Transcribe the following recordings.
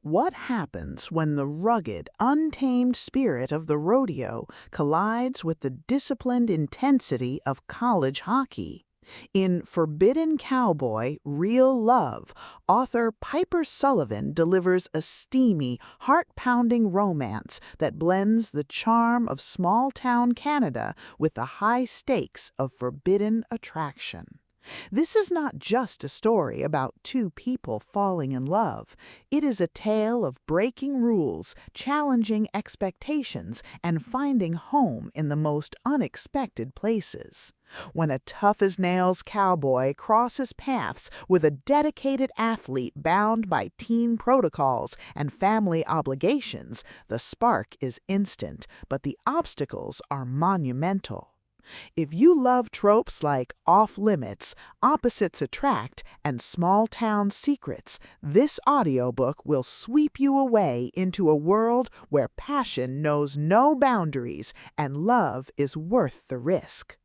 What happens when the rugged, untamed spirit of the rodeo collides with the disciplined intensity of college hockey? In Forbidden Cowboy, Real Love, author Piper Sullivan delivers a steamy, heart-pounding romance that blends the charm of small-town Canada with the high stakes of forbidden attraction. This is not just a story about two people falling in love. It is a tale of breaking rules, challenging expectations, and finding home in the most unexpected places. When a tough-as-nails cowboy crosses paths with a dedicated athlete bound by teen protocols and family obligations, the spark is instant, but the obstacles are monumental. If you love tropes like off-limits, opposites attract, and small-town secrets, this audiobook will sweep you away into a world where passion knows no boundaries and love is worth the risk.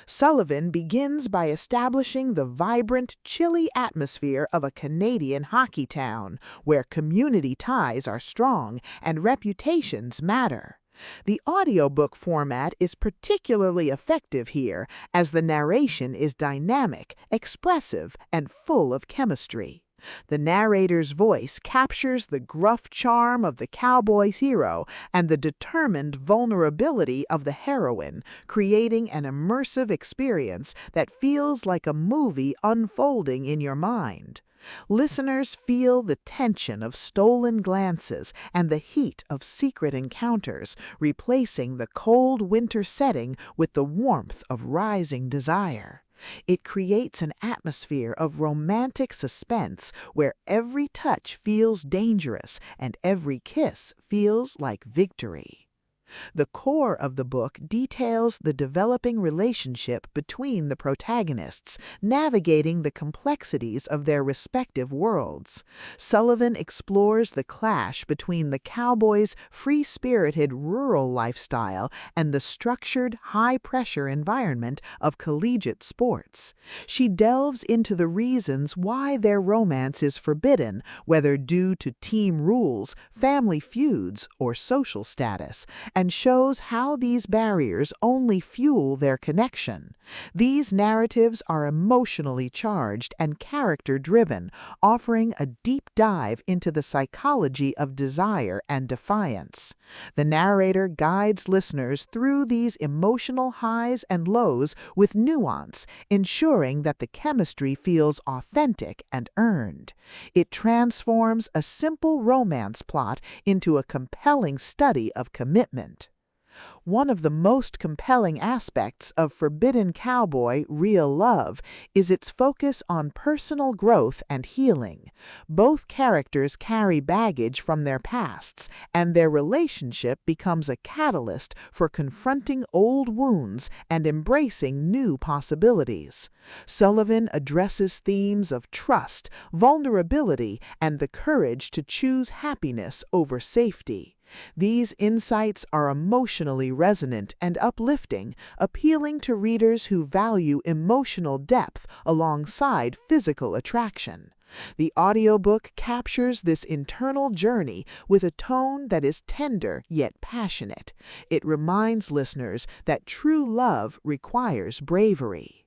Sullivan begins by establishing the vibrant, chilly atmosphere of a Canadian hockey town, where community ties are strong and reputations matter. The audiobook format is particularly effective here, as the narration is dynamic, expressive, and full of chemistry. The narrator's voice captures the gruff charm of the cowboy's hero and the determined vulnerability of the heroine, creating an immersive experience that feels like a movie unfolding in your mind. Listeners feel the tension of stolen glances and the heat of secret encounters, replacing the cold winter setting with the warmth of rising desire. It creates an atmosphere of romantic suspense where every touch feels dangerous and every kiss feels like victory. The core of the book details the developing relationship between the protagonists, navigating the complexities of their respective worlds. Sullivan explores the clash between the cowboy's free-spirited rural lifestyle and the structured, high-pressure environment of collegiate sports. She delves into the reasons why their romance is forbidden, whether due to team rules, family feuds, or social status, and shows how these barriers only fuel their connection. These narratives are emotionally charged and character-driven, offering a deep dive into the psychology of desire and defiance. The narrator guides listeners through these emotional highs and lows with nuance, ensuring that the chemistry feels authentic and earned. It transforms a simple romance plot into a compelling study of commitment. One of the most compelling aspects of Forbidden Cowboy, Real Love, is its focus on personal growth and healing. Both characters carry baggage from their pasts, and their relationship becomes a catalyst for confronting old wounds and embracing new possibilities. Sullivan addresses themes of trust, vulnerability, and the courage to choose happiness over safety. These insights are emotionally resonant and uplifting, appealing to readers who value emotional depth alongside physical attraction. The audiobook captures this internal journey with a tone that is tender yet passionate. It reminds listeners that true love requires bravery.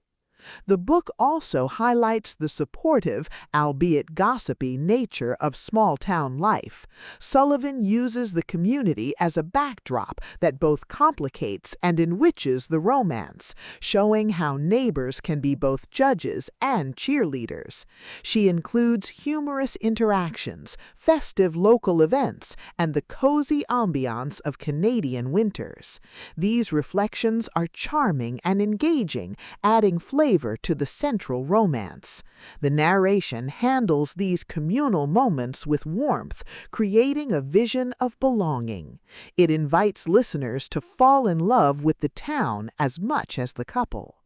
The book also highlights the supportive, albeit gossipy, nature of small-town life. Sullivan uses the community as a backdrop that both complicates and enriches the romance, showing how neighbors can be both judges and cheerleaders. She includes humorous interactions, festive local events, and the cozy ambiance of Canadian winters. These reflections are charming and engaging, adding flavor to the central romance. The narration handles these communal moments with warmth, creating a vision of belonging. It invites listeners to fall in love with the town as much as the couple.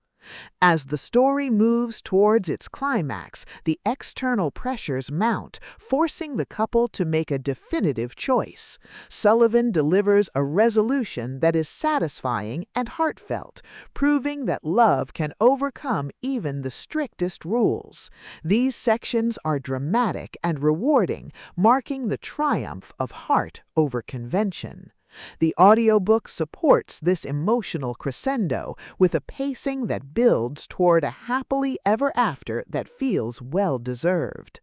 As the story moves towards its climax, the external pressures mount, forcing the couple to make a definitive choice. Sullivan delivers a resolution that is satisfying and heartfelt, proving that love can overcome even the strictest rules. These sections are dramatic and rewarding, marking the triumph of heart over convention. The audiobook supports this emotional crescendo with a pacing that builds toward a happily ever after that feels well-deserved.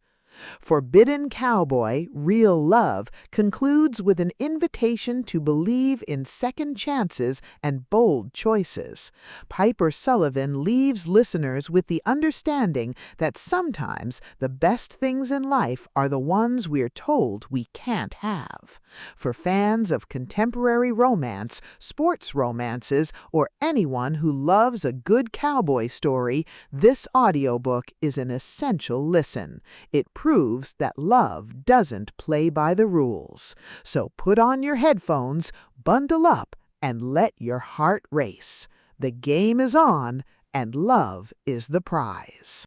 Forbidden Cowboy, Real Love concludes with an invitation to believe in second chances and bold choices. Piper Sullivan leaves listeners with the understanding that sometimes the best things in life are the ones we're told we can't have. For fans of contemporary romance, sports romances, or anyone who loves a good cowboy story, this audiobook is an essential listen. It proves that love doesn't play by the rules. So put on your headphones, bundle up, and let your heart race. The game is on, and love is the prize.